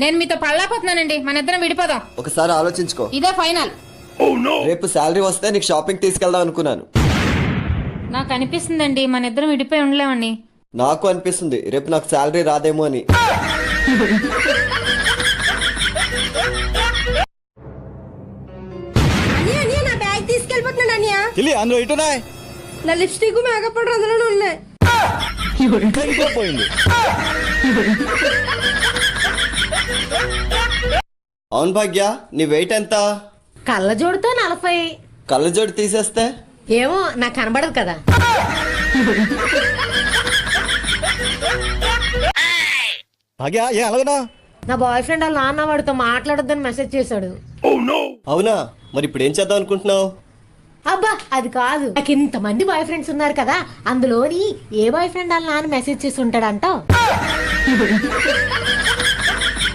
నేను మీతో పడలేకపోతున్నానండి, మన ఇద్దరం విడిపోదాం. ఒకసారి ఆలోచించుకో. ఇదే ఫైనల్. రేపు శాలరీ వస్తే నీకు షాపింగ్ తీసుకెళ్దాం అనుకున్నాను. నాకు అనిపిస్తుందండి మన ఇద్దరం విడిపోయి ఉండలేమండి. నాకు అనిపిస్తుంది రేపు నాకు శాలరీ రాదేమో అని. నా బ్యాగ్ తీసుకెళ్ళిపోతున్నాడు అనియా. అందులో ఇటున్నాయి. నా లిప్స్టిక్ మేకప్ పౌడర్ అందులోనే ఉన్నాయి. అవును భాగ్య, నీ వెయిట్ ఎంత? కళ్ళజోడుతో 40. కళ్ళజోడు తీసేస్తే? ఏమో నాకు కనబడదు కదా. భాగ్య ఏ అలాగనా? నా బాయ్ ఫ్రెండ్ వాళ్ళ నాన్న వాడితో మాట్లాడొద్దని మెసేజ్ చేశాడు. అవునా, మరి ఇప్పుడు ఏం చేద్దాం అనుకుంటున్నావు? అబ్బా అది కాదు, నాకు ఇంతమంది బాయ్ ఫ్రెండ్స్ ఉన్నారు కదా, అందులోని ఏ బాయ్ ఫ్రెండ్ వాళ్ళ నాన్న మెసేజ్ చేసి ఉంటాడంటావు?